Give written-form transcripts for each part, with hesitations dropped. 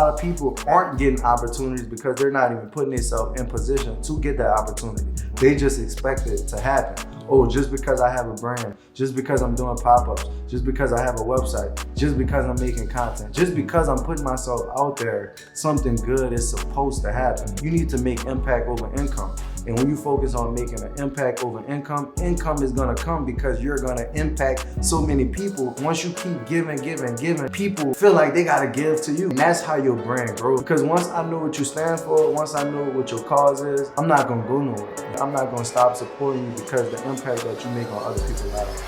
lot of people aren't getting opportunities because they're not even putting themselves in position to get that opportunity. They just expect it to happen. Oh, just because I have a brand, just because I'm doing pop-ups, just because I have a website, just because I'm making content, just because I'm putting myself out there, something good is supposed to happen. You need to make impact over income. And when you focus on making an impact over income, income is gonna come because you're gonna impact so many people. Once you keep giving, people feel like they gotta give to you. And that's how your brand grows. Because once I know what you stand for, once I know what your cause is, I'm not gonna go nowhere. I'm not gonna stop supporting you because the impact that you make on other people's lives.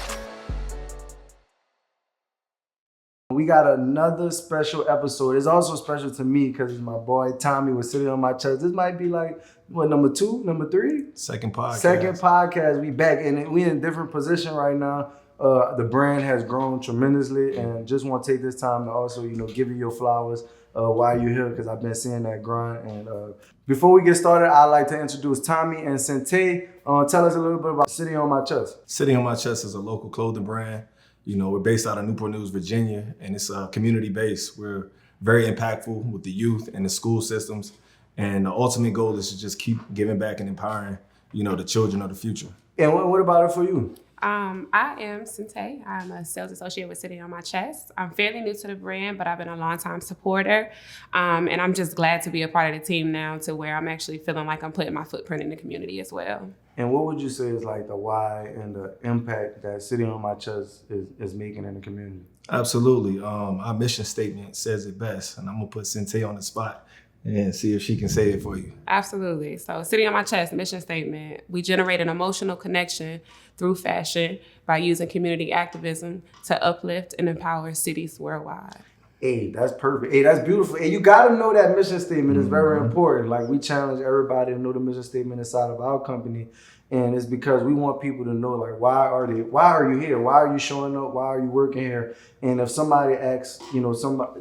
We got another special episode. It's also special to me because my boy Tommy was sitting on my chest. This might be like, what, number 2, number 3? Second podcast. Second podcast. We back and we in a different position right now. The brand has grown tremendously, and just want to take this time to also, give you your flowers while you're here, because I've been seeing that grind. And before we get started, I'd like to introduce Tommy and Sente. Tell us a little bit about Sitting on My Chest. Sitting on My Chest is a local clothing brand. We're based out of Newport News, Virginia, and it's community-based. We're very impactful with the youth and the school systems. And the ultimate goal is to just keep giving back and empowering, the children of the future. And what about it for you? I am Sente. I'm a sales associate with Sitting on My Chest. I'm fairly new to the brand, but I've been a longtime supporter. And I'm just glad to be a part of the team now, to where I'm actually feeling like I'm putting my footprint in the community as well. And what would you say is like the why and the impact that Sitting on My Chest is making in the community? Absolutely. Our mission statement says it best, and I'm gonna put Sente on the spot and see if she can say it for you. Absolutely. So Sitting on My Chest, mission statement: we generate an emotional connection through fashion by using community activism to uplift and empower cities worldwide. Hey, that's perfect. Hey, that's beautiful. Hey, you gotta know that mission statement is very important. Like, we challenge everybody to know the mission statement inside of our company. And it's because we want people to know, like, why are you here? Why are you showing up? Why are you working here? And if somebody asks,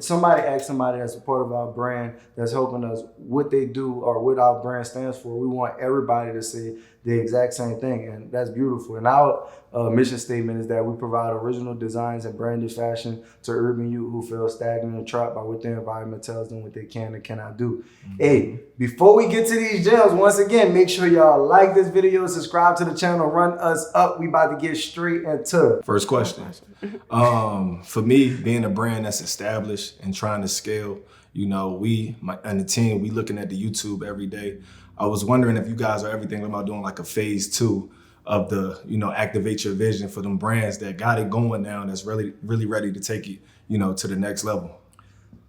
somebody asks somebody that's a part of our brand that's helping us what they do or what our brand stands for, we want everybody to say the exact same thing. And that's beautiful. And our mission statement is that we provide original designs and branded fashion to urban youth who feel stagnant and trapped by what their environment tells them what they can and cannot do. Hey, before we get to these gems, once again, make sure y'all like this video, subscribe to the channel, run us up. We about to get straight into first question. For me, being a brand that's established and trying to scale, we and the team, we looking at the YouTube every day. I was wondering if you guys are ever thinking about doing like a phase 2 of the, activate your vision for them brands that got it going now, that's really, really ready to take it, to the next level.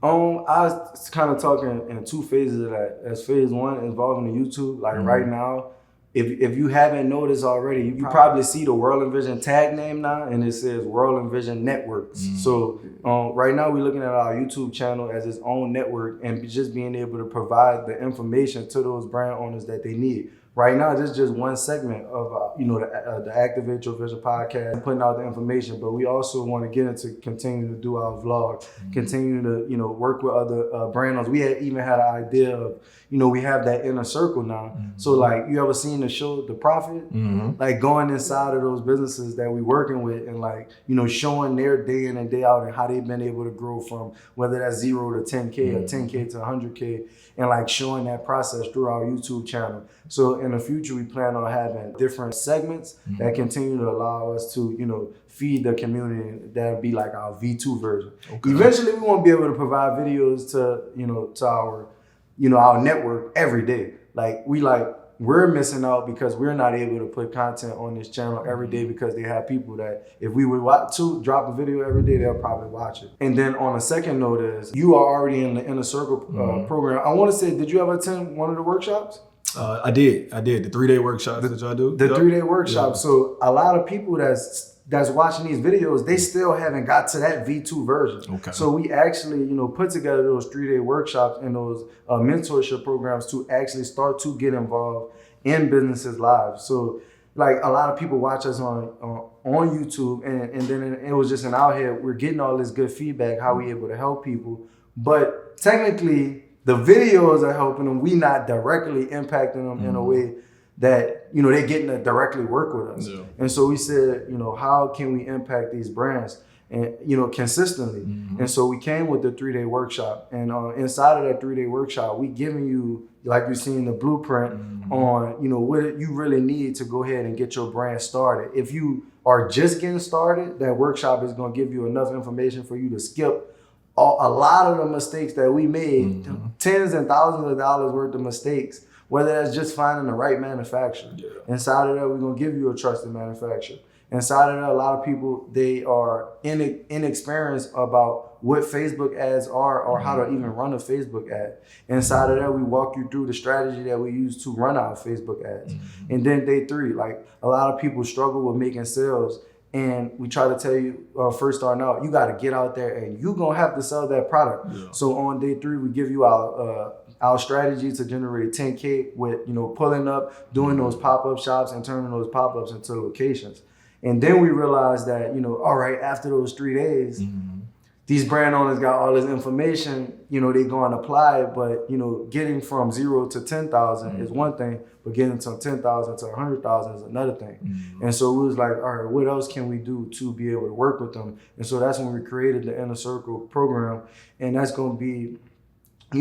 I was kind of talking in 2 phases of that. As phase 1 involving the YouTube, like right now, if you haven't noticed already, you probably see the WRLDINVSN tag name now, and it says WRLDINVSN Networks. So right now we're looking at our YouTube channel as its own network and just being able to provide the information to those brand owners that they need. Right now, this is just one segment of the Activate Your Vision podcast, putting out the information. But we also want to get into continuing to do our vlog, continue to work with other brand owners. We even had an idea of we have that inner circle now. So like, you ever seen the show The Profit? Like, going inside of those businesses that we working with and like showing their day in and day out and how they've been able to grow from whether that's 0 to 10K or 10K to 100K, and like showing that process through our YouTube channel. So in the future, we plan on having different segments that continue to allow us to, feed the community. That'll be like our V2 version. Okay. Eventually, we won't be able to provide videos to our network every day. We're missing out because we're not able to put content on this channel every day, because they have people that if we would want to drop a video every day, they'll probably watch it. And then on a second note is, you are already in the Inner Circle program. I want to say, did you ever attend one of the workshops? I did. The 3-day workshop that y'all do? The 3-day workshop. Yeah. So a lot of people that's watching these videos, they still haven't got to that V2 version. Okay. So we actually, put together those 3-day workshops and those mentorship programs to actually start to get involved in businesses' lives. So like, a lot of people watch us on YouTube, and then it was just in our head, we're getting all this good feedback, how we able to help people. But technically, the videos are helping them. We not directly impacting them in a way that, they're getting to directly work with us. Yeah. And so we said, how can we impact these brands? and consistently. And so we came with the 3-day workshop, and inside of that 3-day workshop, we giving you, like you seen, the blueprint on what you really need to go ahead and get your brand started. If you are just getting started, that workshop is going to give you enough information for you to skip a lot of the mistakes that we made, tens and thousands of dollars worth of mistakes, whether that's just finding the right manufacturer. Inside of that, we're going to give you a trusted manufacturer. Inside of that, a lot of people, they are inexperienced about what Facebook ads are or how to even run a Facebook ad. Inside of that, we walk you through the strategy that we use to run our Facebook ads. And then day 3, like a lot of people struggle with making sales. And we try to tell you, first starting out, you got to get out there and you're going to have to sell that product. So on day 3, we give you our strategy to generate 10K with, pulling up, doing those pop-up shops and turning those pop-ups into locations. And then we realized that, all right, after those 3 days, these brand owners got all this information, they go and apply it, but, getting from 0 to 10,000 is one thing, but getting from 10,000 to 100,000 is another thing. And so we was like, all right, what else can we do to be able to work with them? And so that's when we created the Inner Circle program. And that's going to be,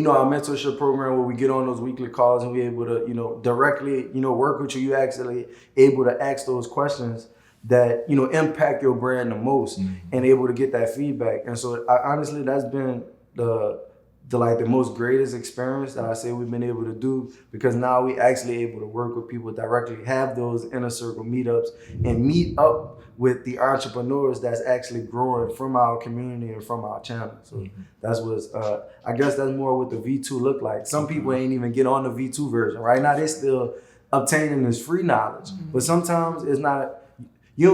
our mentorship program where we get on those weekly calls and we able to, directly, work with you. You actually able to ask those questions that impact your brand the most and able to get that feedback. And so honestly, that's been the most greatest experience that I say we've been able to do, because now we actually able to work with people directly, have those Inner Circle meetups and meet up with the entrepreneurs that's actually growing from our community and from our channel. So that's what's, I guess that's more what the V2 look like. Some people ain't even get on the V2 version. Right now, they still obtaining this free knowledge, but sometimes it's not, you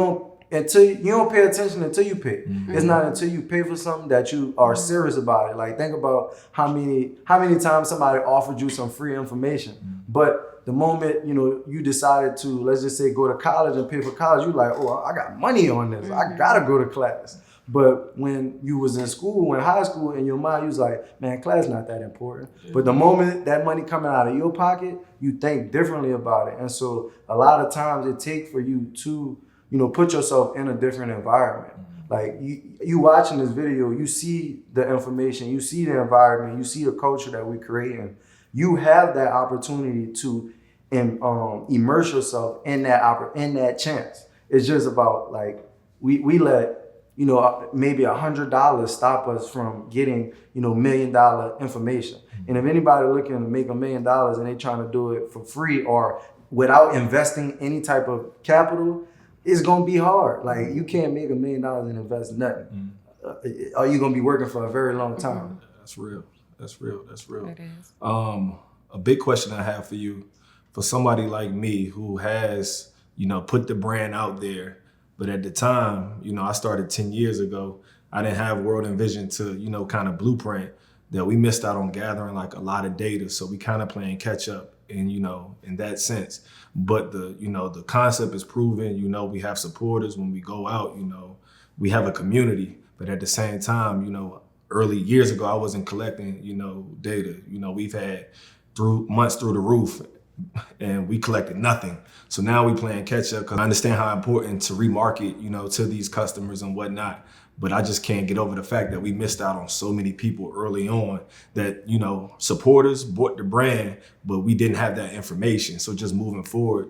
don't pay attention until you pay. It's not until you pay for something that you are serious about it. Like, think about how many times somebody offered you some free information, but the moment you decided to, let's just say, go to college and pay for college, you're like, oh, I got money on this. I gotta go to class. But when you was in school, in high school, in your mind, you was like, man, class not that important. But the moment that money coming out of your pocket, you think differently about it. And so a lot of times it takes for you to put yourself in a different environment. Like you watching this video, you see the information, you see the environment, you see the culture that we're creating. You have that opportunity to immerse yourself in that chance. It's just about like we let maybe $100 stop us from getting $1 million information. And if anybody looking to make $1 million and they trying to do it for free or without investing any type of capital, it's gonna be hard. Like, you can't make $1 million and invest nothing. Or you're gonna be working for a very long time. That's real. It is. A big question I have for you, for somebody like me who has, put the brand out there, but at the time, I started 10 years ago, I didn't have WRLDINVSN to, kind of blueprint, that we missed out on gathering like a lot of data. So we kind of playing catch up in that sense. But the concept is proven, we have supporters when we go out, we have a community, but at the same time, early years ago, I wasn't collecting, data. We've had months through the roof and we collected nothing. So now we playing catch up, because I understand how important to remarket, to these customers and whatnot. But I just can't get over the fact that we missed out on so many people early on that, supporters bought the brand, but we didn't have that information. So just moving forward,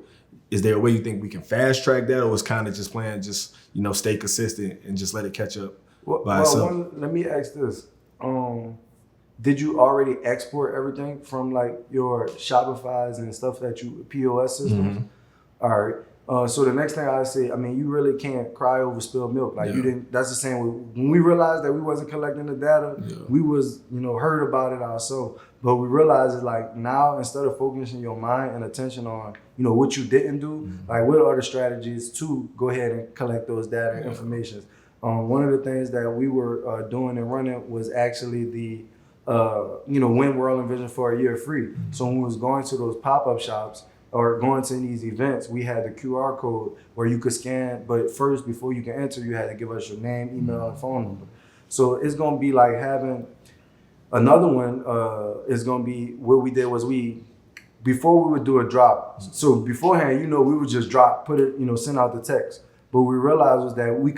is there a way you think we can fast track that, or is kind of just playing, stay consistent and just let it catch up by itself? Let me ask this. Did you already export everything from like your Shopify's and stuff that you, POS systems? All right. So the next thing I say, you really can't cry over spilled milk. Like you didn't, that's the same way. When we realized that we wasn't collecting the data, we was, heard about it ourselves. But we realized it's like now, instead of focusing your mind and attention on, what you didn't do, like what are the strategies to go ahead and collect those data and information. One of the things that we were doing and running was actually the, win WRLDINVSN for a year free. So when we was going to those pop-up shops, or going to these events, we had the QR code where you could scan, but first, before you can enter, you had to give us your name, email, and phone number. So it's gonna be like having another one, is gonna be, what we did was before we would do a drop, so beforehand, we would just drop, put it, send out the text. But we realized was that we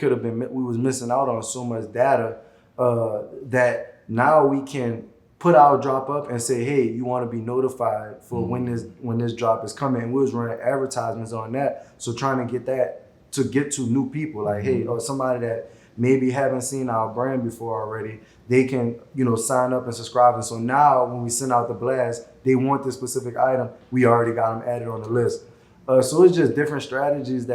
was missing out on so much data that now we can put our drop up and say, hey, you want to be notified for when this drop is coming. And we was running advertisements on that. So trying to get to new people, like, hey, or somebody that maybe haven't seen our brand before already, they can, sign up and subscribe. And so now when we send out the blast, they want this specific item, we already got them added on the list. So it's just different strategies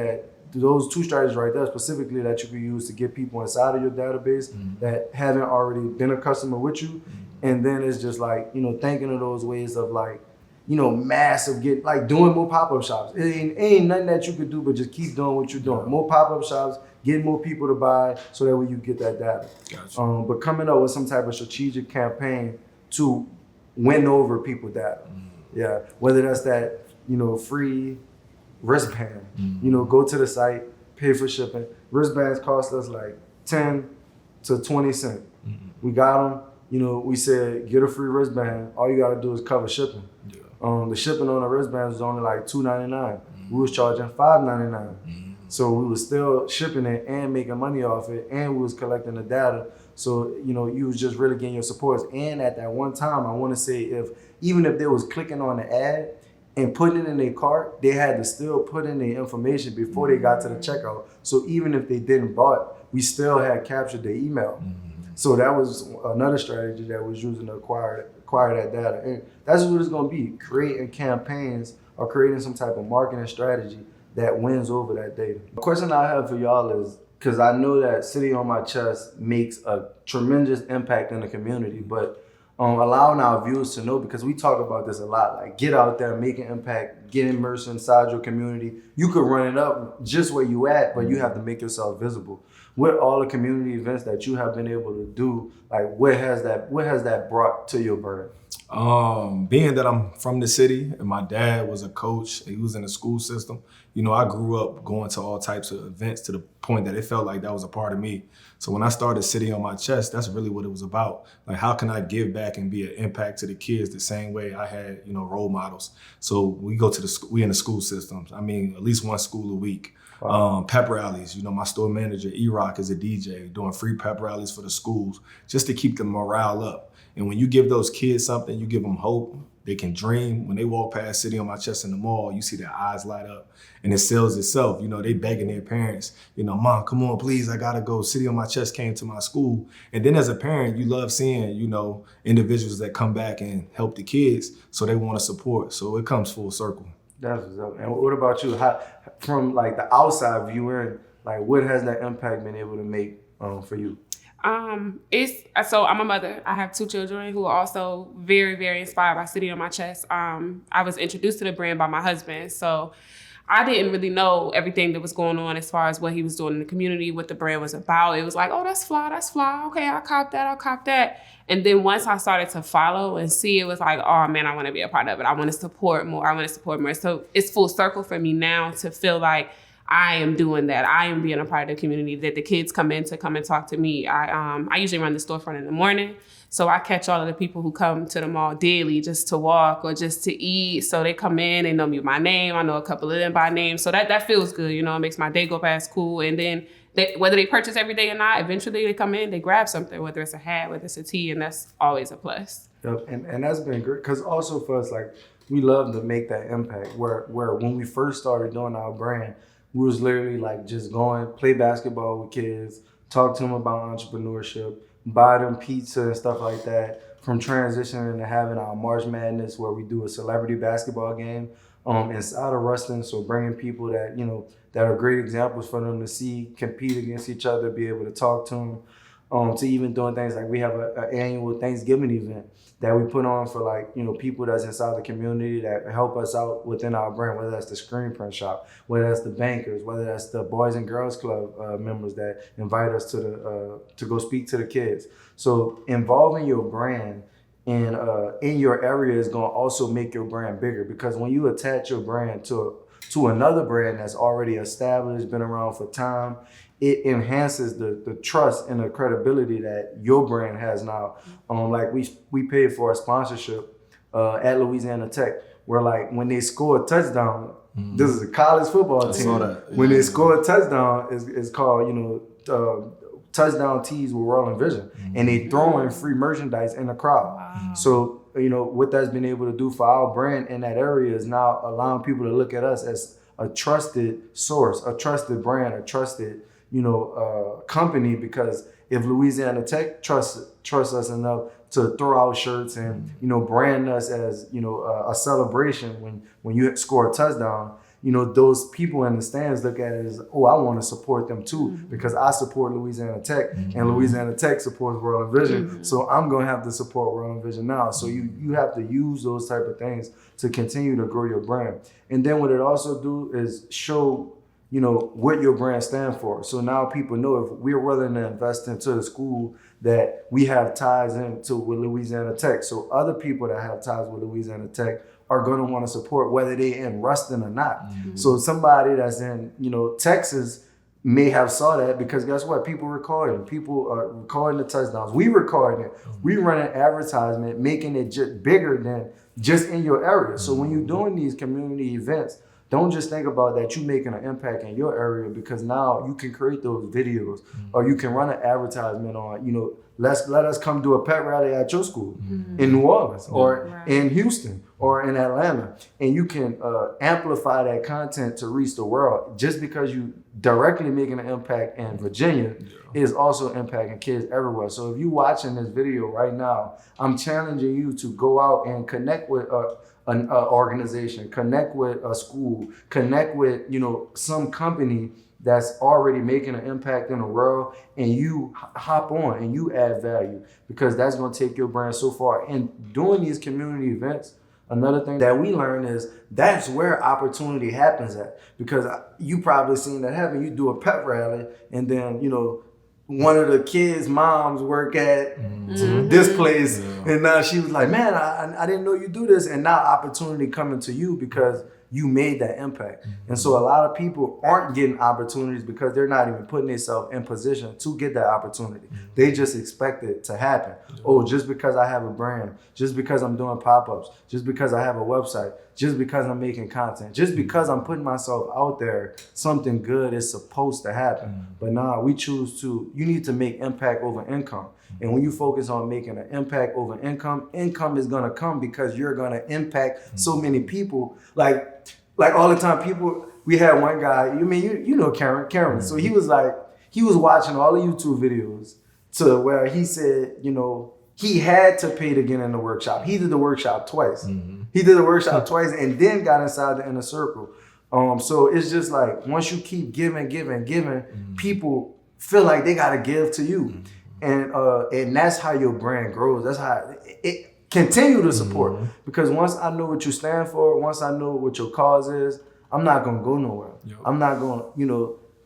those two strategies right there specifically that you can use to get people inside of your database that haven't already been a customer with you. And then it's just like, thinking of those ways of like, massive doing more pop-up shops. It ain't nothing that you could do, but just keep doing what you're doing. More pop-up shops, get more people to buy so that way you get that data. Gotcha. But coming up with some type of strategic campaign to win over people data. Yeah, whether that's that, free wristband, go to the site, pay for shipping. Wristbands cost us like 10 to 20 cents. We got them. We said, get a free wristband. All you got to do is cover shipping. Yeah. The shipping on the wristbands was only like $2.99. We was charging $5.99. So we was still shipping it and making money off it, and we was collecting the data. So, you was just really getting your supports. And at that one time, I want to say even if they was clicking on the ad and putting it in their cart, they had to still put in their information before they got to the checkout. So even if they didn't buy it, we still had captured their email. So that was another strategy that was using to acquire that data. And that's what it's going to be, creating campaigns or creating some type of marketing strategy that wins over that data. The question I have for y'all is, because I know that City on My Chest makes a tremendous impact in the community, but allowing our viewers to know, because we talk about this a lot, like get out there, make an impact, get immersed inside your community. You could run it up just where you at, but you have to make yourself visible. What all the community events that you have been able to do, like what has that brought to your brand? Being that I'm from the city and my dad was a coach, he was in the school system, I grew up going to all types of events to the point that it felt like that was a part of me. So when I started City on My Chest, that's really what it was about. Like, how can I give back and be an impact to the kids the same way I had, role models? So we in the school systems. I mean, at least one school a week. Wow. Pep rallies, my store manager, E-Rock, is a DJ, doing free pep rallies for the schools just to keep the morale up. And when you give those kids something, you give them hope, they can dream. When they walk past City on My Chest in the mall, you see their eyes light up and it sells itself. They begging their parents, Mom, come on, please, I gotta go. City on My Chest came to my school. And then as a parent, you love seeing, individuals that come back and help the kids, so they want to support. So it comes full circle. That's what's up. And what about you? How, from like the outside viewer, like what has that impact been able to make for you? So I'm a mother. I have 2 children who are also very, very inspired by City on My Chest. I was introduced to the brand by my husband. So I didn't really know everything that was going on as far as what he was doing in the community, what the brand was about. It was like, oh, that's fly. Okay, I'll cop that. And then once I started to follow and see, it was like, oh man, I want to be a part of it. I want to support more. So it's full circle for me now to feel like I am doing that. I am being a part of the community, that the kids come and talk to me. I usually run the storefront in the morning. So I catch all of the people who come to the mall daily just to walk or just to eat. So they come in, they know me by name. I know a couple of them by name. So that feels good. It makes my day go past cool. And then whether they purchase every day or not, eventually they come in, they grab something, whether it's a hat, whether it's a tee, and that's always a plus. Yep. And that's been great. Because also for us, like, we love to make that impact where when we first started doing our brand, we was literally like just going, play basketball with kids, talk to them about entrepreneurship, buy them pizza and stuff like that, from transitioning to having our March Madness where we do a celebrity basketball game inside of wrestling. So bringing people that, that are great examples for them to see, compete against each other, be able to talk to them, to even doing things like we have an annual Thanksgiving event that we put on for like, people that's inside the community that help us out within our brand, whether that's the screen print shop, whether that's the bankers, whether that's the Boys and Girls Club members that invite us to go speak to the kids. So involving your brand in your area is going to also make your brand bigger, because when you attach your brand to another brand that's already established, been around for time, it enhances the trust and the credibility that your brand has now. Like we paid for a sponsorship at Louisiana Tech, where like when they score a touchdown, This is a college football team. saw that. When they score a touchdown, it's called, touchdown tees with WRLDINVSN. And they throwing free merchandise in the crowd. Wow. So, what that's been able to do for our brand in that area is now allowing people to look at us as a trusted source, a trusted brand, a trusted, company, because if Louisiana Tech trusts us enough to throw out shirts and, brand us as, a celebration when you score a touchdown, those people in the stands look at it as, oh, I want to support them too, because I support Louisiana Tech and Louisiana Tech supports WRLDINVSN. So I'm going to have to support WRLDINVSN now. So you have to use those type of things to continue to grow your brand. And then what it also do is show, what your brand stands for. So now people know if we're willing to invest into the school that we have ties into with Louisiana Tech. So other people that have ties with Louisiana Tech are going to want to support whether they in Ruston or not. So somebody that's in, Texas may have saw that, because guess what? People are recording the touchdowns. We recording it. We running advertisement, making it just bigger than just in your area. So when you're doing these community events, don't just think about that you're making an impact in your area, because now you can create those videos or you can run an advertisement on, let us come do a pet rally at your school in New Orleans or in Houston or in Atlanta. And you can amplify that content to reach the world. Just because you directly making an impact in Virginia is also impacting kids everywhere. So if you're watching this video right now, I'm challenging you to go out and connect with an organization, connect with a school, connect with, some company that's already making an impact in the world, and you hop on and you add value, because that's going to take your brand so far. And doing these community events, another thing that we learn is that's where opportunity happens at, because you probably seen that happen. You do a pep rally and then, one of the kids' moms work at this place, and now she was like, man, I didn't know you do this. And now opportunity coming to you because you made that impact. And so a lot of people aren't getting opportunities because they're not even putting themselves in position to get that opportunity. They just expect it to happen. Oh, just because I have a brand, just because I'm doing pop-ups, just because I have a website, just because I'm making content, just because I'm putting myself out there, something good is supposed to happen. But now we choose you need to make impact over income. And when you focus on making an impact over income is gonna come because you're gonna impact so many people. Like all the time, we had one guy, you know Karen. So he was watching all the YouTube videos to where he said, he had to pay to get in the workshop. He did the workshop twice. He did the workshop twice and then got inside the inner circle. So it's just like, once you keep giving, people feel like they gotta give to you. And that's how your brand grows. That's how it continue to support. Because once I know what you stand for, once I know what your cause is, I'm not gonna go nowhere. I'm not gonna,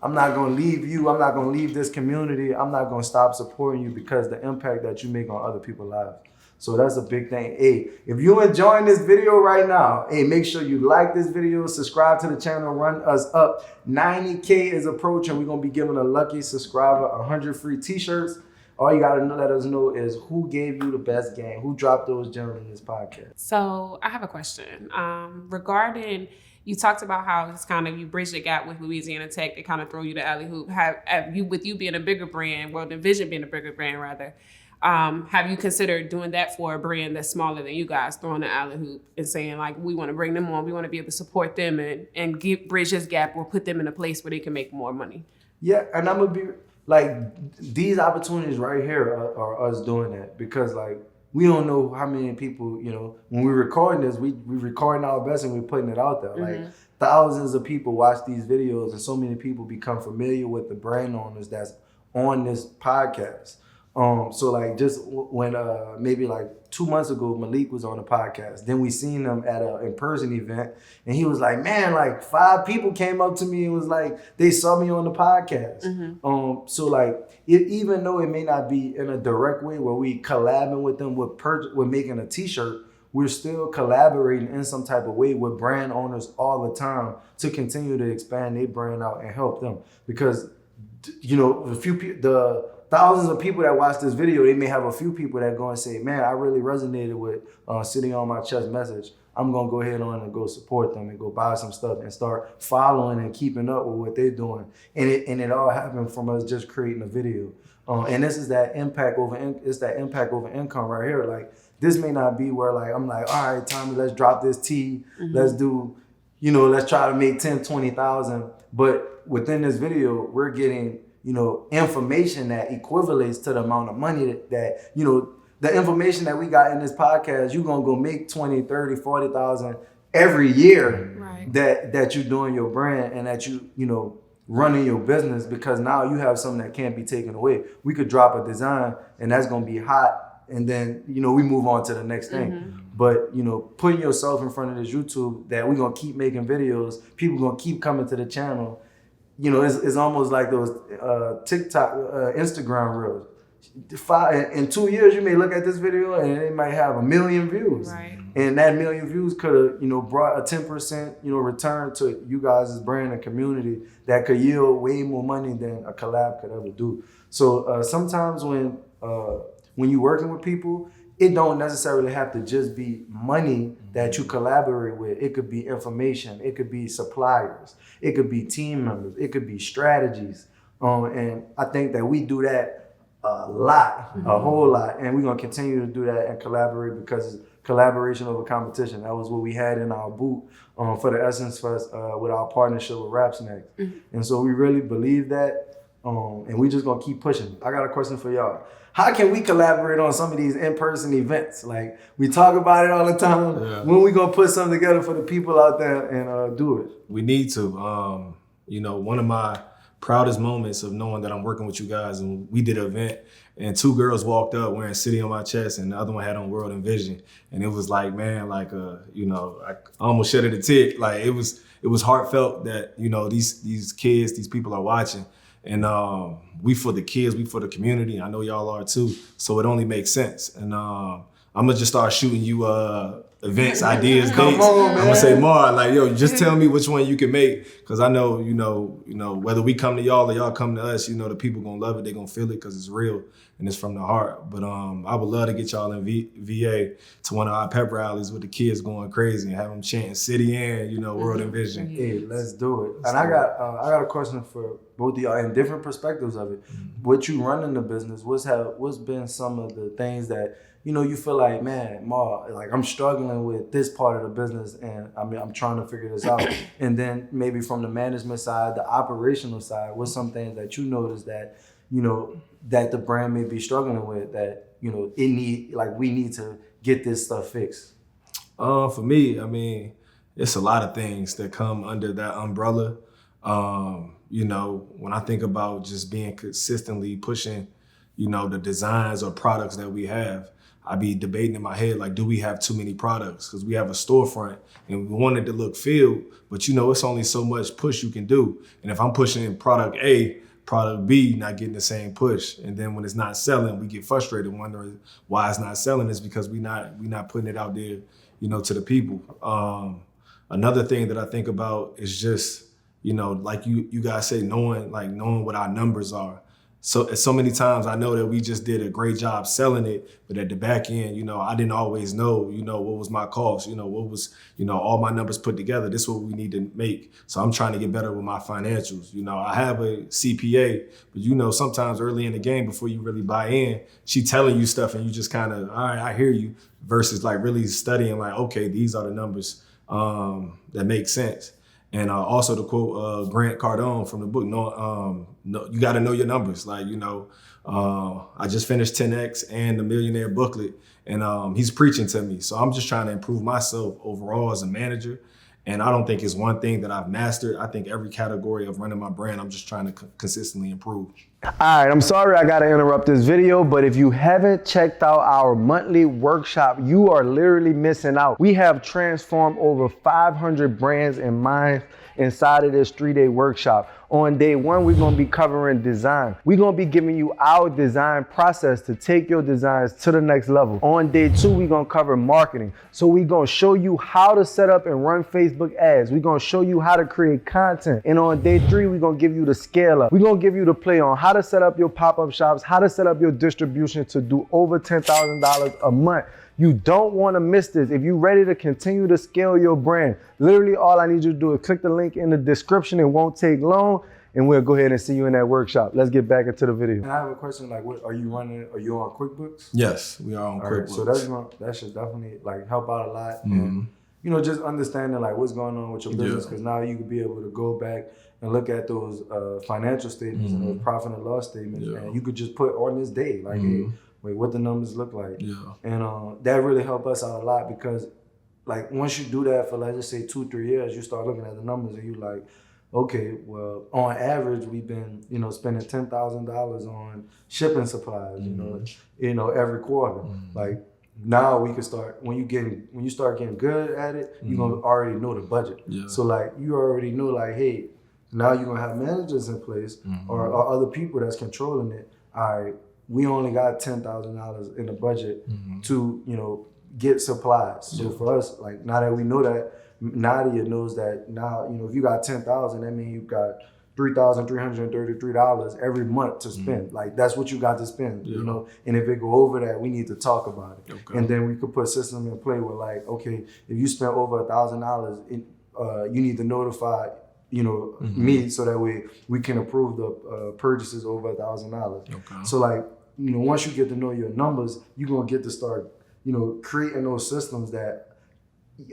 I'm not gonna leave you. I'm not gonna leave this community. I'm not gonna stop supporting you because the impact that you make on other people's lives. So that's a big thing. Hey, if you're enjoying this video right now, hey, make sure you like this video, subscribe to the channel, run us up. 90K is approaching. We're gonna be giving a lucky subscriber 100 free t-shirts. All you gotta let us know is who gave you the best game, who dropped those gems in this podcast. So I have a question regarding, you talked about how it's kind of, you bridge the gap with Louisiana Tech, they kind of throw you the alley hoop. With you being a bigger brand, WRLDINVSN being a bigger brand rather, have you considered doing that for a brand that's smaller than you guys, throwing the alley hoop and saying like, we want to bring them on, we want to be able to support them and bridge this gap or put them in a place where they can make more money? Yeah, and I'm gonna be like, these opportunities right here are us doing that, because like, we don't know how many people, when we're recording this, we recording our best and we're putting it out there. Like, thousands of people watch these videos and so many people become familiar with the brand owners that's on this podcast. So like, just when maybe like 2 months ago, Malik was on the podcast. Then we seen him at an in-person event, and he was like, man, like 5 people came up to me and was like, they saw me on the podcast. So like, even though it may not be in a direct way where we collabing with them with making a t-shirt, we're still collaborating in some type of way with brand owners all the time to continue to expand their brand out and help them. Because, thousands of people that watch this video, they may have a few people that go and say, man, I really resonated with Sitting on My Chest message. I'm going to go ahead on and go support them and go buy some stuff and start following and keeping up with what they're doing. And it all happened from us just creating a video. And this is that impact over income right here. Like, this may not be where like, I'm like, all right, Tommy, let's drop this T. Let's do, let's try to make 10, 20,000. But within this video, we're getting, information that equivalates to the amount of money that the information that we got in this podcast, you're going to go make 20, 30, 40,000 every year that you're doing your brand and that you running your business, because now you have something that can't be taken away. We could drop a design and that's going to be hot, and then, we move on to the next thing. But, putting yourself in front of this YouTube that we're going to keep making videos, people going to keep coming to the channel. It's almost like those TikTok, Instagram reels. In 2 years, you may look at this video and it might have 1 million views. Right. And that 1 million views could have, brought a 10%, return to you guys' brand and community that could yield way more money than a collab could ever do. So sometimes when you're working with people, it don't necessarily have to just be money that you collaborate with. It could be information. It could be suppliers. It could be team members. It could be strategies. And I think that we do that a lot, a whole lot. And we're going to continue to do that and collaborate, because it's collaboration over competition. That was what we had in our boot for the Essence Fest with our partnership with Rap Snacks. And so we really believe that. And we just going to keep pushing. I got a question for y'all. How can we collaborate on some of these in-person events? Like, we talk about it all the time. Yeah. When we gonna put something together for the people out there and do it? We need to. One of my proudest moments of knowing that I'm working with you guys, and we did an event, and 2 girls walked up wearing City on My Chest, and the other one had on WRLDINVSN, and it was like, man, like I almost shedded a tear. Like, it was heartfelt that these kids, these people are watching. And we for the kids, we for the community. I know y'all are too. So it only makes sense. And I'm gonna just start shooting you events, ideas, dates. I'm gonna say, Mar, like, yo, just tell me which one you can make, because I know, whether we come to y'all or y'all come to us, the people gonna love it. They gonna feel it because it's real and it's from the heart. But I would love to get y'all in VA to one of our pep rallies with the kids going crazy and have them chanting City and WRLDINVSN. Hey, let's do it. And I got a question for both of y'all in different perspectives of it. What you running the business? What's been some of the things that you feel like, man, Ma, like, I'm struggling with this part of the business, and I'm trying to figure this out. And then maybe from the management side, the operational side, what's some things that you notice that that the brand may be struggling with, that we need to get this stuff fixed? For me, it's a lot of things that come under that umbrella. When I think about just being consistently pushing, the designs or products that we have, I be debating in my head, like, do we have too many products? Because we have a storefront and we want it to look filled, but it's only so much push you can do. And if I'm pushing product A, product B not getting the same push, and then when it's not selling, we get frustrated, wondering why it's not selling. It's because we not putting it out there, to the people. Another thing that I think about is just, like you guys say, knowing what our numbers are. So many times I know that we just did a great job selling it, but at the back end, I didn't always know, what was my cost, what was, all my numbers put together. This is what we need to make. So I'm trying to get better with my financials. I have a CPA, but sometimes early in the game, before you really buy in, she telling you stuff and you just kind of, all right, I hear you, versus like really studying, like, okay, these are the numbers that make sense. And also to quote Grant Cardone from the book, you got to know your numbers. Like, I just finished 10X and the Millionaire booklet, and he's preaching to me. So I'm just trying to improve myself overall as a manager. And I don't think it's one thing that I've mastered. I think every category of running my brand, I'm just trying to consistently improve. All right, I'm sorry I gotta interrupt this video, but if you haven't checked out our monthly workshop, you are literally missing out. We have transformed over 500 brands and minds inside of this 3-day workshop. On day 1, we're gonna be covering design. We're gonna be giving you our design process to take your designs to the next level. On day 2, we're gonna cover marketing. So we're gonna show you how to set up and run Facebook ads. We're gonna show you how to create content. And on day 3, we're gonna give you the scale up. We're gonna give you the play on how how to set up your pop-up shops, how to set up your distribution to do over $10,000 a month. You don't want to miss this. If you're ready to continue to scale your brand, literally all I need you to do is click the link in the description. It won't take long, and we'll go ahead and see you in that workshop. Let's get back into the video. And I have a question, like, what are you running? Are you on QuickBooks? Yes, we are on QuickBooks. So that should definitely like help out a lot. And, you know, just understanding like what's going on with your business, because now you could be able to go back and look at those financial statements and those profit and loss statements, and you could just put on this day, like, hey, wait, what the numbers look like. And that really helped us out a lot, because like once you do that for, let's just say 2-3 years, you start looking at the numbers and you like, okay, well, on average, we've been, you know, spending $10,000 on shipping supplies, you know, every quarter. Like now we can start, when you start getting good at it, you're gonna already know the budget. So like you already know, like, hey, now you're gonna have managers in place or other people that's controlling it. All right, we only got $10,000 in the budget to, you know, get supplies. So for us, like now that we know that, Nadia knows that now, you know, if you got 10,000, that means you got $3,333 every month to spend. Like that's what you got to spend, you know. And if it go over that, we need to talk about it. And then we could put systems in play where, like, okay, if you spent over $1,000, you need to notify, you know, me, so that way we can approve the purchases over $1,000. So like, you know, once you get to know your numbers, you're gonna get to start, you know, creating those systems that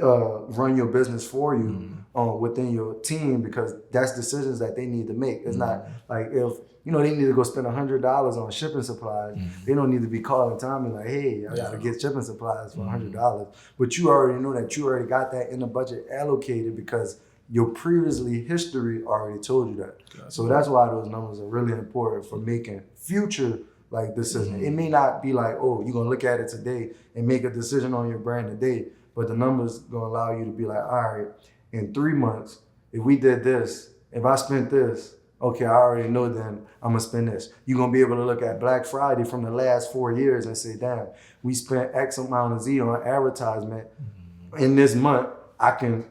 run your business for you within your team, because that's decisions that they need to make. It's not like if, you know, they need to go spend $100 on shipping supplies. They don't need to be calling Tommy like, hey, I gotta get shipping supplies for $100. But you already know that you already got that in the budget allocated, because your previously history already told you that. So that's why those numbers are really important for making future like decisions. It may not be like, oh, you're gonna look at it today and make a decision on your brand today, but the numbers gonna allow you to be like, all right, in 3 months, if we did this, if I spent this, okay, I already know then I'm gonna spend this. You're gonna be able to look at Black Friday from the last 4 years and say, damn, we spent X amount of Z on advertisement in this month. I can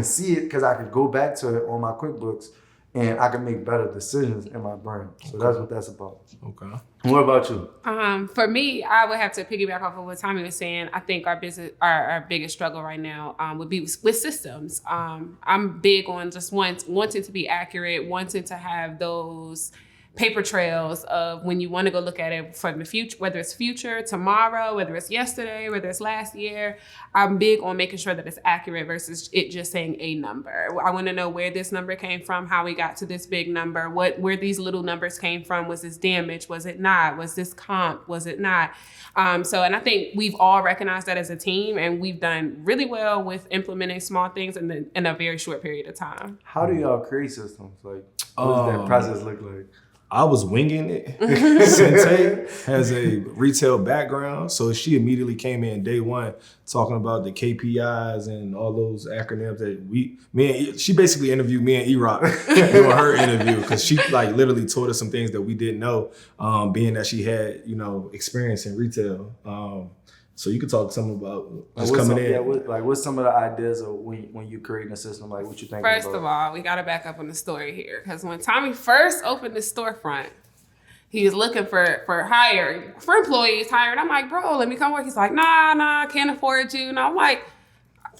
see it because I can go back to it on my QuickBooks, and I can make better decisions in my brand. So that's what that's about. Okay. What about you? For me, I would have to piggyback off of what Tommy was saying. I think our biggest struggle right now would be with systems. I'm big on just wanting to be accurate, wanting to have those paper trails of when you want to go look at it for the future, whether it's future, tomorrow, whether it's yesterday, whether it's last year. I'm big on making sure that it's accurate versus it just saying a number. I want to know where this number came from, how we got to this big number, where these little numbers came from. Was this damage? Was it not? Was this comp? Was it not? And I think we've all recognized that as a team, and we've done really well with implementing small things in a very short period of time. How do y'all create systems? Like, what does that process look like? I was winging it. Sente has a retail background, so she immediately came in day one talking about the KPIs and all those acronyms that she basically interviewed me and E-Rock doing her interview, because she like literally taught us some things that we didn't know, being that she had, you know, experience in retail. So you could talk to someone about just coming in. Yeah, what's some of the ideas of when you're creating a system, like what you think? First of all, we got to back up on the story here, because when Tommy first opened the storefront, he was looking for employees hired. I'm like, bro, let me come work. He's like, nah, can't afford you. And I'm like,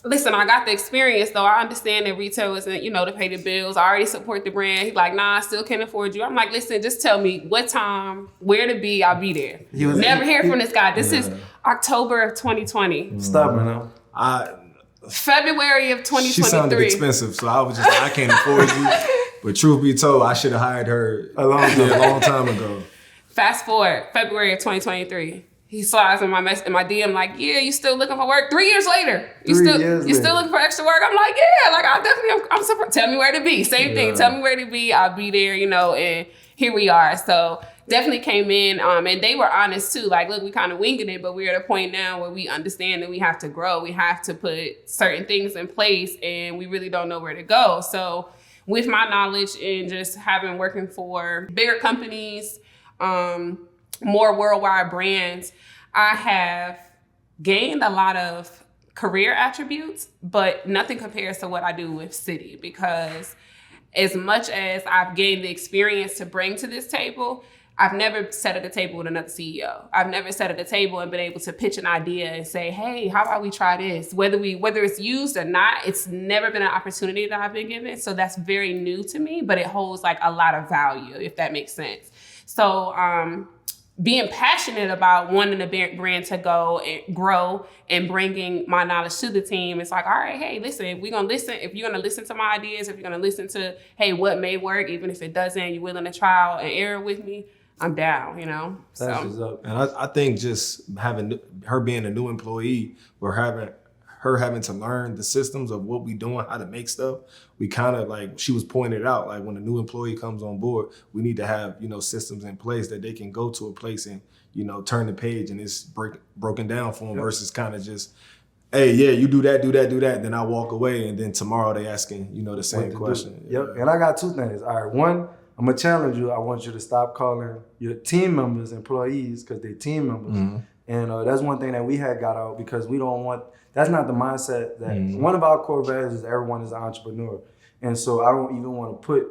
listen, I got the experience though. I understand that retail isn't, you know, to pay the bills. I already support the brand. He's like, nah, I still can't afford you. I'm like, listen, just tell me what time, where to be, I'll be there. Never hear from this guy. This is October of 2020. Stubborn, huh? February of 2023. She sounded expensive, so I was just like, I can't afford you. But truth be told, I should have hired her a long time ago. Fast forward, February of 2023. He slides in my DM like, yeah, you still looking for work? 3 years later, you still looking for extra work? I'm like, yeah, like I'm surprised. Tell me where to be. Same thing. Tell me where to be. I'll be there, you know. And here we are. So definitely came in, and they were honest too. Like, look, we kind of winging it, but we're at a point now where we understand that we have to grow. We have to put certain things in place, and we really don't know where to go. So with my knowledge and just working for bigger companies, more worldwide brands, I have gained a lot of career attributes, but nothing compares to what I do with City, because as much as I've gained the experience to bring to this table, I've never sat at the table with another CEO. I've never sat at the table and been able to pitch an idea and say, hey, how about we try this? Whether it's used or not, it's never been an opportunity that I've been given. So that's very new to me, but it holds like a lot of value, if that makes sense. So being passionate about wanting the brand to go and grow and bringing my knowledge to the team, it's like, all right, hey, listen, if you're going to listen to my ideas, if you're going to listen to, hey, what may work, even if it doesn't, you're willing to trial and error with me, I'm down, you know? That's what's up. And I think just having her being a new employee, we're having to learn the systems of what we doing, how to make stuff. We kind of like, she was pointed out, like when a new employee comes on board, we need to have, systems in place that they can go to a place and, turn the page and it's broken down for them versus kind of just, hey, yeah, you do that. Then I walk away and then tomorrow they asking, the same question. Yep. And I got two things. All right. One, I'm going to challenge you. I want you to stop calling your team members employees because they're team members. Mm-hmm. And that's one thing that we had got out because we don't want, that's not the mindset that, one of our core values is everyone is an entrepreneur. And so I don't even want to put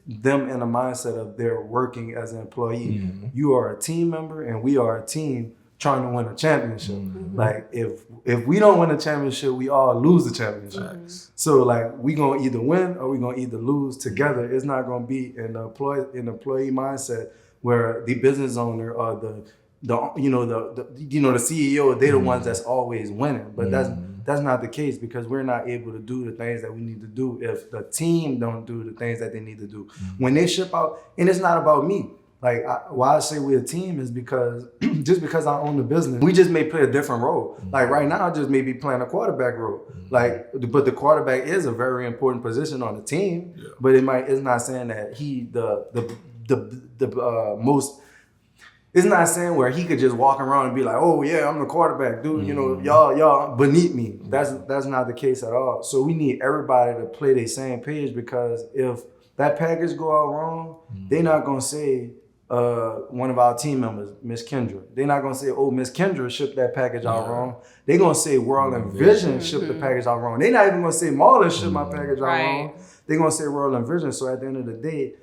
them in a mindset of they're working as an employee. Mm-hmm. You are a team member and we are a team trying to win a championship. Mm-hmm. Like if we don't win a championship, we all lose the championship. Mm-hmm. So like we gonna either win or we gonna either lose together. It's not gonna be an employee mindset where the business owner or the CEO, they're the ones that's always winning. But that's not the case because we're not able to do the things that we need to do if the team don't do the things that they need to do. Mm-hmm. When they ship out, and it's not about me. Like why I say we're a team is because just because I own the business, we just may play a different role. Mm-hmm. Like right now, I just may be playing a quarterback role. Mm-hmm. But the quarterback is a very important position on the team. Yeah. But it's not saying that he most. It's not saying where he could just walk around and be like, oh yeah, I'm the quarterback, dude. Y'all beneath me. That's not the case at all. So we need everybody to play the same page because if that package go out wrong, they're not gonna say one of our team members, Miss Kendra. They're not gonna say, oh, Miss Kendra shipped that package out wrong. They're gonna say WRLDINVSN shipped the package out wrong. They're not even gonna say Marlon shipped my package out wrong. They're gonna say WRLDINVSN. So at the end of the day,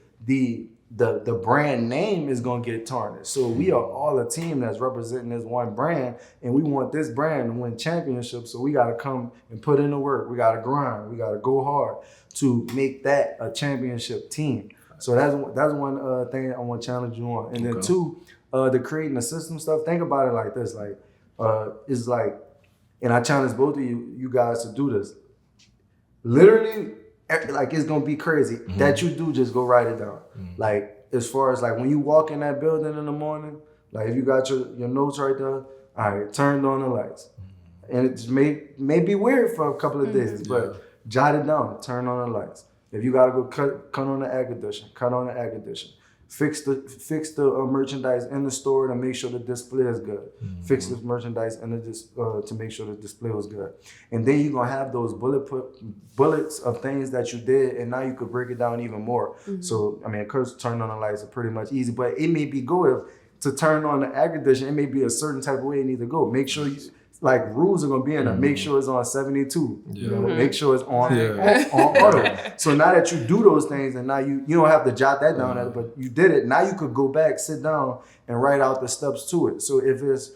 the brand name is gonna get tarnished. So we are all a team that's representing this one brand, and we want this brand to win championships. So we gotta come and put in the work. We gotta grind. We gotta go hard to make that a championship team. So that's one thing I want to challenge you on. And then two, the creating the system stuff. Think about it like this: it's like, and I challenge both of you guys to do this. Literally. Like it's gonna be crazy that you do. Just go write it down. Like as far as like when you walk in that building in the morning, like if you got your notes right there, all right, turn on the lights, and it may be weird for a couple of days, but jot it down. Turn on the lights. If you gotta go cut on the air condition, cut on the air condition. Fix the merchandise in the store to make sure the display is good. Fix the merchandise in to make sure the display was good. And then you're gonna have those bullets of things that you did, and now you could break it down even more. So I mean, of course, turn on the lights are pretty much easy, but it may be good to turn on the air conditioner. It may be a certain type of way it needs to go. Make sure like rules are gonna be in there. Make sure it's on 72. Make sure it's on auto. So now that you do those things, and now you don't have to jot that down, but you did it. Now you could go back, sit down, and write out the steps to it. So if it's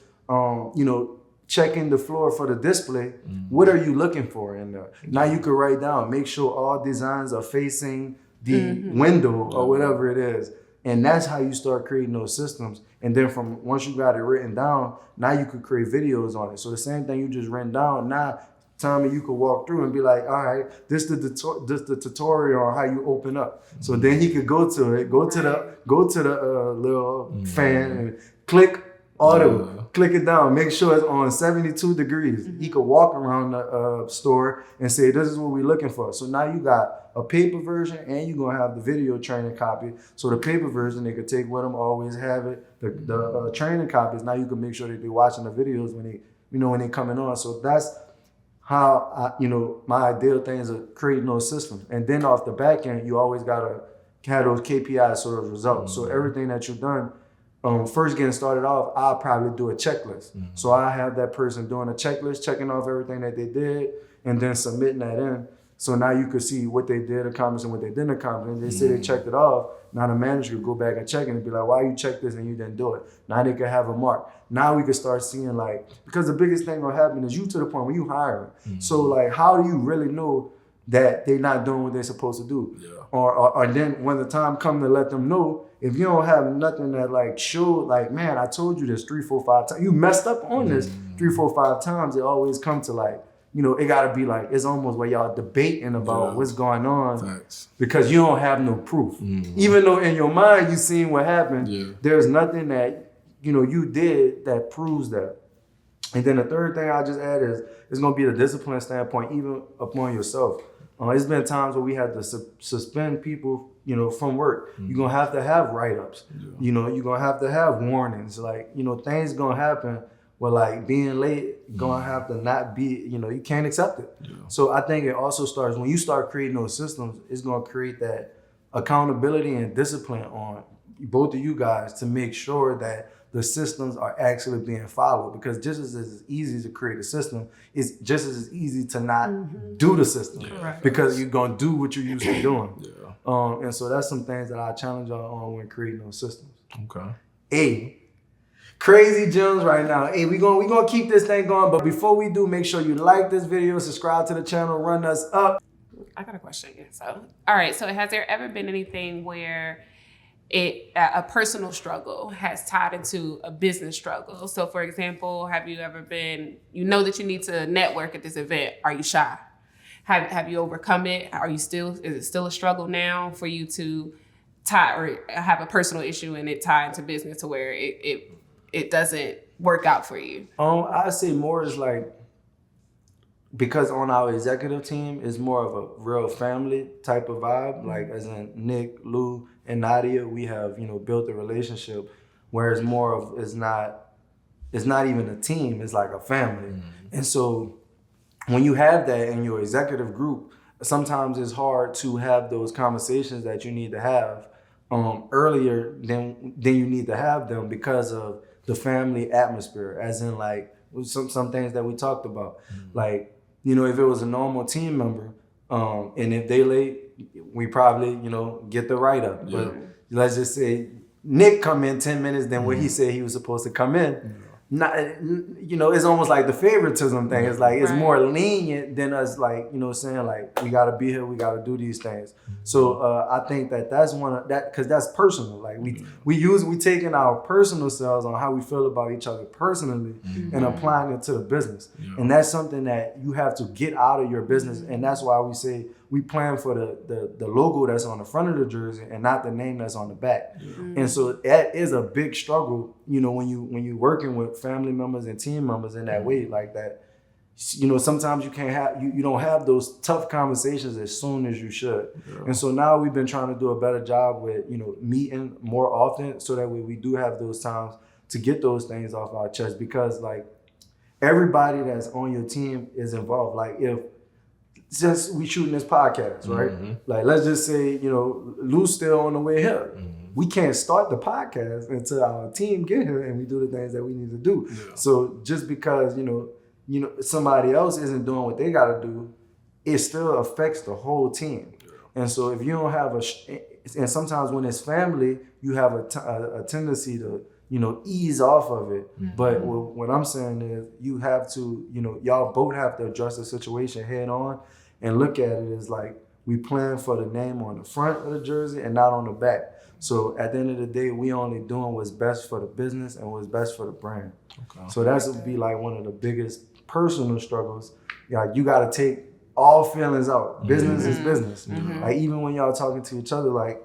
checking the floor for the display, what are you looking for in there? Now you could write down. Make sure all designs are facing the window or whatever it is. And that's how you start creating those systems. And then from once you got it written down, now you could create videos on it. So the same thing you just written down, now Tommy, you could walk through and be like, all right, this is the tutorial on how you open up. So then he could go to it, go to the little fan and click auto, click it down, make sure it's on 72 degrees. He could walk around the store and say, this is what we're looking for. So now you got a paper version and you're gonna have the video training copy. So the paper version, they could take with them, always have it. The training copies, now you can make sure that they're watching the videos when they coming on. So that's how my ideal things are creating those systems. And then off the back end, you always gotta have those KPIs, sort of results. So everything that you've done, first getting started off, I'll probably do a checklist. So I have that person doing a checklist, checking off everything that they did, and then submitting that in. So now you could see what they did accomplish and what they didn't accomplish. And they say they checked it off. Now the manager could go back and check it and be like, why you checked this and you didn't do it? Now they could have a mark. Now we could start seeing like, because the biggest thing gonna happen is you to the point where you hiring. So like, how do you really know that they're not doing what they're supposed to do? Yeah. Or then when the time comes to let them know, if you don't have nothing that like showed like, man, I told you this 3, 4, 5 times. You messed up on this 3, 4, 5 times. It always come to like, you know, it gotta be like, it's almost where y'all debating about what's going on. Facts. Because you don't have no proof. Even though in your mind you seen what happened, there's nothing that, you know, you did that proves that. And then the third thing I just add is, it's gonna be the discipline standpoint, even upon yourself. It's been times where we had to suspend people, you know, from work. You're gonna have to have write-ups. You know, you're gonna have to have warnings. Like, you know, things gonna happen where like being late gonna have to not be, you know, you can't accept it. So I think it also starts, when you start creating those systems, it's gonna create that accountability and discipline on both of you guys to make sure that the systems are actually being followed, because just as easy to create a system, it's just as easy to not do the system because you're gonna do what you're used to doing. And so that's some things that I challenge y'all on when creating those systems. Okay. Hey, crazy gems right now. Hey, we gonna keep this thing going, but before we do, make sure you like this video, subscribe to the channel, run us up. I got a question again. So, all right. So has there ever been anything where a personal struggle has tied into a business struggle? So for example, have you ever been, you know that you need to network at this event. Are you shy? Have you overcome it? Is it still a struggle now for you to tie or have a personal issue and it tie into business to where it doesn't work out for you? I say more is like, because on our executive team is more of a real family type of vibe, like as in Nick, Lou, and Nadia, we have, you know, built a relationship where it's more of, it's not even a team, it's like a family. And so when you have that in your executive group, sometimes it's hard to have those conversations that you need to have earlier than you need to have them because of the family atmosphere, as in like some things that we talked about. Like, you know, if it was a normal team member, and if they late, we probably, you know, get the write-up. But let's just say Nick come in 10 minutes than what he said he was supposed to come in. Not, you know, it's almost like the favoritism thing. It's like, it's more lenient than us, like, you know, saying like, we gotta be here, we gotta do these things. So I think that's one of that, because that's personal. Like we taking our personal selves on how we feel about each other personally and applying it to the business. And that's something that you have to get out of your business. And that's why we say we plan for the logo that's on the front of the jersey and not the name that's on the back. And so that is a big struggle, you know, when you working with family members and team members in that way, like that. You know, sometimes you don't have those tough conversations as soon as you should. And so now we've been trying to do a better job with, you know, meeting more often so that way we do have those times to get those things off our chest, because like everybody that's on your team is involved. Like if since we shooting this podcast, right? Like let's just say, you know, Lou's still on the way here. We can't start the podcast until our team get here and we do the things that we need to do. So just because, you know, somebody else isn't doing what they got to do, it still affects the whole team. And so if you don't have and sometimes when it's family, you have a tendency to, you know, ease off of it. But what I'm saying is you have to, you know, y'all both have to address the situation head on and look at it as like, we plan for the name on the front of the jersey and not on the back. So at the end of the day, we only doing what's best for the business and what's best for the brand. So that's would be like one of the biggest personal struggles. Like you got to take all feelings out. Business is business. Like even when y'all talking to each other, like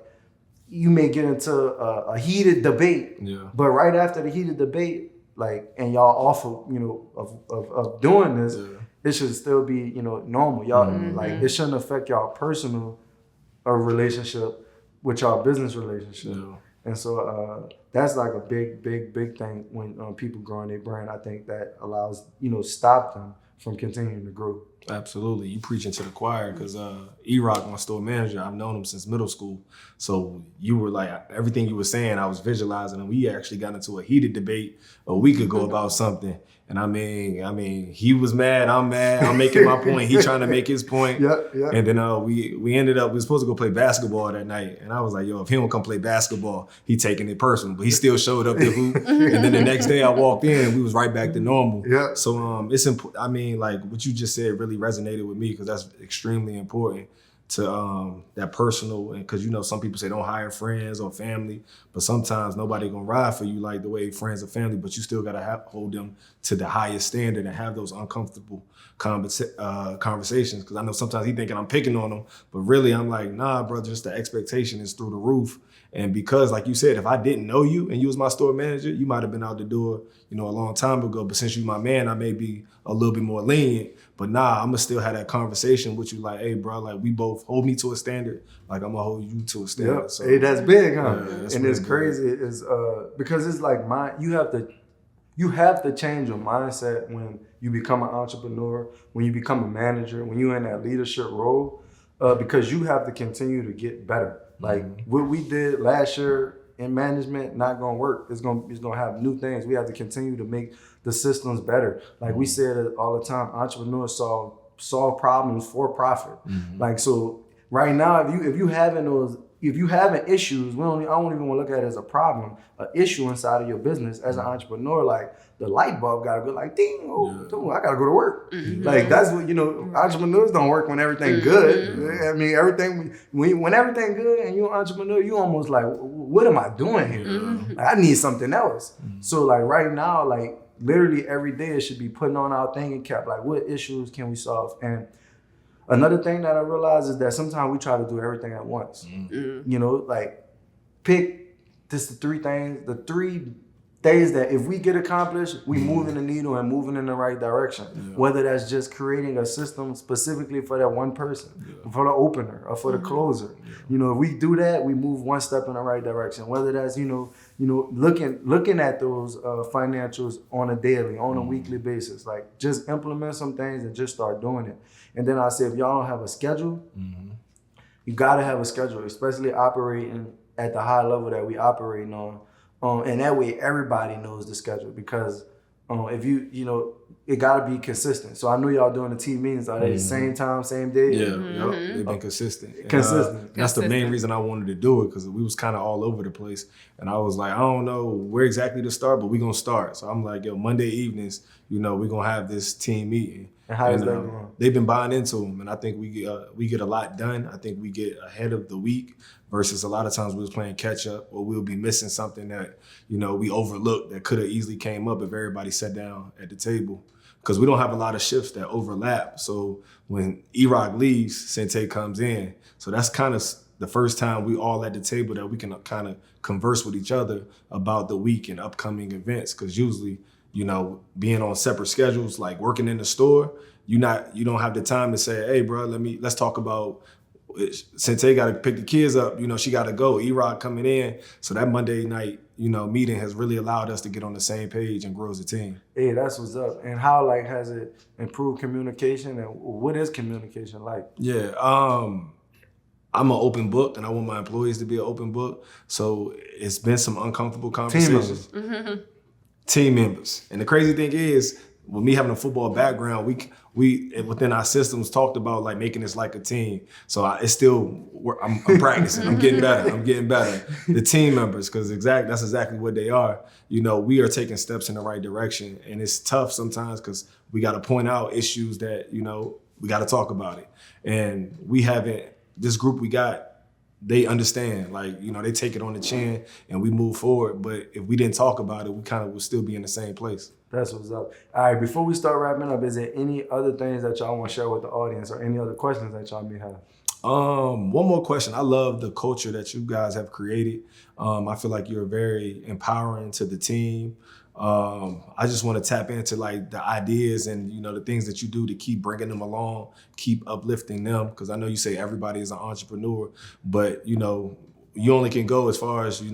you may get into a heated debate, but right after the heated debate, like, and y'all off of, you know, of doing this, it should still be, you know, normal. Y'all like it shouldn't affect y'all personal relationship with y'all business relationship. And so that's like a big thing when people growing their brand. I think that allows, you know, stop them from continuing to grow. Absolutely. You preaching to the choir, because E-Rock, my store manager, I've known him since middle school. So you were like, everything you were saying, I was visualizing, and we actually got into a heated debate a week ago about something. And I mean, he was mad, I'm mad, I'm making my point, he trying to make his point. Yeah. And then we ended up, we were supposed to go play basketball that night. And I was like, yo, if he don't come play basketball, he taking it personal. But he still showed up to hoop. And then the next day I walked in and we was right back to normal. Yeah. So it's important. I mean, like what you just said really resonated with me because that's extremely important to that personal, and because some people say don't hire friends or family, but sometimes nobody gonna ride for you like the way friends or family, but you still gotta hold them to the highest standard and have those uncomfortable conversations. Because I know sometimes he thinking I'm picking on him, but really I'm like, nah, bro, just the expectation is through the roof. And because, like you said, if I didn't know you and you was my store manager, you might have been out the door, a long time ago. But since you my man, I may be a little bit more lenient. But nah, I'm gonna still have that conversation with you, like, hey, bro, like we both hold me to a standard, like I'm gonna hold you to a standard. Yep. So, hey, that's big, huh? Yeah, that's and really it's crazy is because it's like you have to change your mindset when you become an entrepreneur, when you become a manager, when you're in that leadership role, because you have to continue to get better. Like what we did last year in management, not gonna work. It's gonna have new things. We have to continue to make the systems better. Like we said it all the time, entrepreneurs solve problems for profit. Like so right now, if you having issues, I don't even want to look at it as a problem, an issue inside of your business as an entrepreneur, like the light bulb gotta go like ding, I gotta go to work. Like that's what entrepreneurs don't work when everything good. I mean when everything good and you're an entrepreneur, you almost like, what am I doing here? Like, I need something else. So like right now, like literally every day it should be putting on our thinking cap, like what issues can we solve? And another thing that I realize is that sometimes we try to do everything at once. Like pick just the three things that if we get accomplished, we moving the needle and moving in the right direction. Whether that's just creating a system specifically for that one person, for the opener or for the closer. If we do that, we move one step in the right direction. Whether that's looking at those financials on a daily, on a weekly basis, like just implement some things and just start doing it. And then I say, if y'all don't have a schedule, you gotta have a schedule, especially operating at the high level that we operating on. And that way everybody knows the schedule, because if it gotta be consistent. So I know y'all doing the team meetings, are they same time, same day? Yeah, they've been consistent. Consistent. That's the main reason I wanted to do it, because we was kind of all over the place. And I was like, I don't know where exactly to start, but we gonna start. So I'm like, yo, Monday evenings, we gonna have this team meeting. And how is that going? They've been buying into them, and I think we get a lot done. I think we get ahead of the week versus a lot of times we was playing catch up, or we'll be missing something that we overlooked that could have easily came up if everybody sat down at the table. Because we don't have a lot of shifts that overlap. So when E-Rock leaves, Sente comes in. So that's kind of the first time we all at the table that we can kind of converse with each other about the week and upcoming events. Because usually, being on separate schedules, like working in the store, you don't have the time to say, hey, bro, let's talk about, Sente got to pick the kids up, she got to go, E-Rock coming in. So that Monday night, meeting has really allowed us to get on the same page and grow as a team. Hey, that's what's up. And how has it improved communication, and what is communication like? Yeah, I'm an open book, and I want my employees to be an open book. So it's been some uncomfortable conversations. Team members. And the crazy thing is, with me having a football background, we within our systems talked about like making this like a team. So it's still, I'm practicing. I'm getting better. The team members, because that's exactly what they are. We are taking steps in the right direction, and it's tough sometimes because we got to point out issues that we got to talk about it. And this group we got, they understand, they take it on the chin and we move forward. But if we didn't talk about it, we kind of would still be in the same place. That's what's up. All right, before we start wrapping up, is there any other things that y'all want to share with the audience, or any other questions that y'all may have? One more question. I love the culture that you guys have created. I feel like you're very empowering to the team. I just want to tap into the ideas and the things that you do to keep bringing them along, keep uplifting them, because I know you say everybody is an entrepreneur, but you only can go as far as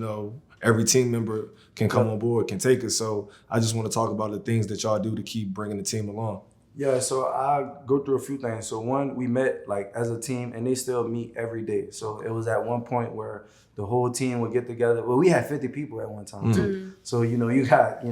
every team member can come on board, can take it. So I just want to talk about the things that y'all do to keep bringing the team along. Yeah, so I go through a few things. So one, we met as a team, and they still meet every day. So it was at one point where the whole team would get together. Well, we had 50 people at one time too. So you got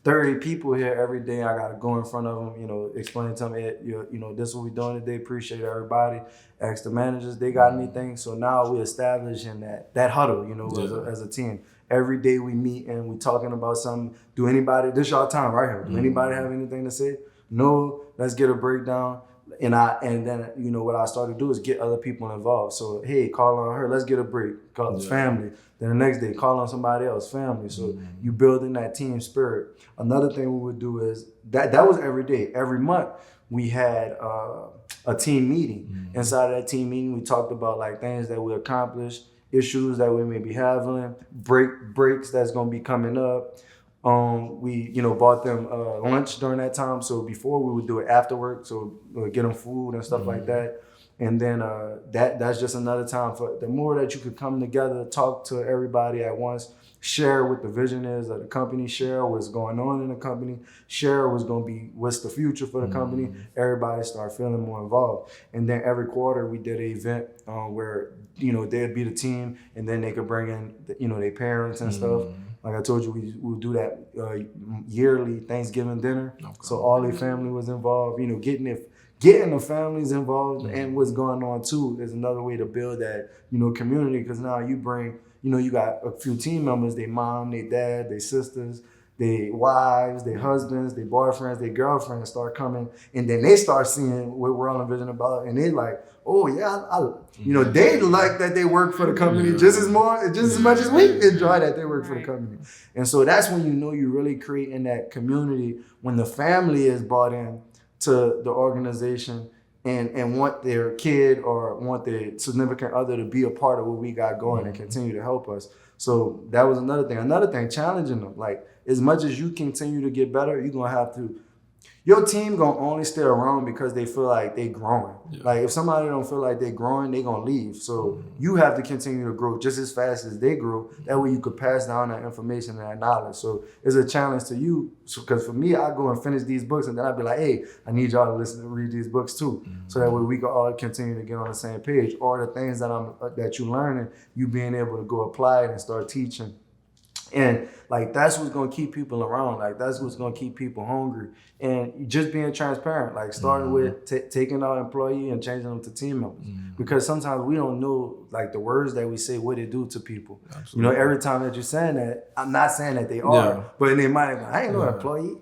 30 people here every day. I gotta go in front of them, you know, explain to them, hey, you know, this is what we're doing today. Appreciate everybody. Ask the managers, they got anything. So now we're establishing that huddle, you know, as a team. Every day we meet and we talking about something. Do anybody, this y'all time right here. Do anybody have anything to say? No, let's get a breakdown. And then, you know, what I started to do is get other people involved. So, hey, call on her, let's get a break. Call family. Then the next day, call on somebody else, family. So you building that team spirit. Another thing we would do is, that was every day. Every month, we had a team meeting. Inside of that team meeting, we talked about like things that we accomplished, issues that we may be having, breaks that's gonna be coming up. We, you know, bought them lunch during that time. So before we would do it after work, so get them food and stuff like that. And then that's just another time for the more that you could come together, talk to everybody at once, share what the vision is of the company, share what's going on in the company, share what's the future for the company. Everybody start feeling more involved. And then every quarter we did an event where, you know, they'd be the team and then they could bring in, you know, their parents and stuff. Like I told you, we would do that yearly Thanksgiving dinner. Okay. So all their family was involved. You know, getting the families involved and what's going on too is another way to build that, you know, community. Because now you bring, you know, you got a few team members, their mom, their dad, their sisters, their wives, their husbands, their boyfriends, their girlfriends start coming, and then they start seeing what WRLDINVSN about, and they like, oh yeah, you know, they like that they work for the company just as much as we enjoy that they work for the company. And so that's when you know you're really creating that community, when the family is bought in to the organization and want their kid or want their significant other to be a part of what we got going and continue to help us. So that was another thing. Another thing, challenging them. Like, as much as you continue to get better, you're going to have to, your team going to only stay around because they feel like they growing. Yeah. Like, if somebody don't feel like they growing, they going to leave. So you have to continue to grow just as fast as they grow. That way you could pass down that information and that knowledge. So it's a challenge to you. Because for me, I go and finish these books and then I'd be like, hey, I need y'all to read these books too. So that way we can all continue to get on the same page. Or the things that you're learning, you being able to go apply it and start teaching. And like, that's what's going to keep people around. Like, that's what's going to keep people hungry. And just being transparent, like starting with taking our employee and changing them to team members. Because sometimes we don't know, like, the words that we say, what it do to people. Absolutely. You know, every time that you're saying that, I'm not saying that they are, but in their mind, I ain't no employee.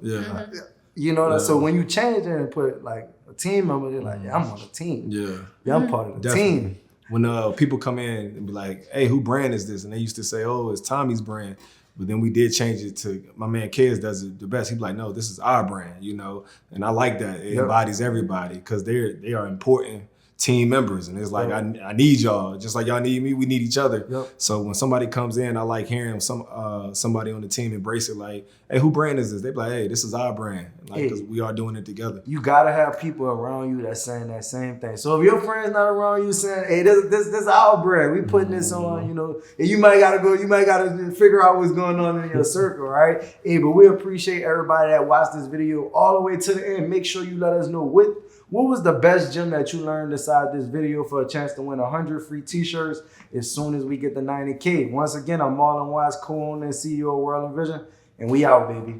You know, so when you change it and put like a team member, they're like, yeah, I'm on the team. Yeah, I'm part of the team. When people come in and be like, hey, who brand is this? And they used to say, oh, it's Tommy's brand. But then we did change it to, my man Kez does it the best. He'd be like, no, this is our brand, you know? And I like that. It embodies everybody because they are important team members. And it's like, I need y'all. Just like y'all need me, we need each other. So when somebody comes in, I like hearing somebody on the team embrace it like, hey, who brand is this? They be like, hey, this is our brand. Like, because we are doing it together. You got to have people around you that's saying that same thing. So if your friend's not around you saying, hey, this is our brand. We putting this on, you know, and you might got to figure out what's going on in your circle, right? Hey, but we appreciate everybody that watched this video all the way to the end. Make sure you let us know what was the best gem that you learned inside this video for a chance to win 100 free t-shirts as soon as we get the 90K. Once again, I'm Marlon Watts, co-owner and CEO of WRLDINVSN, and we out, baby.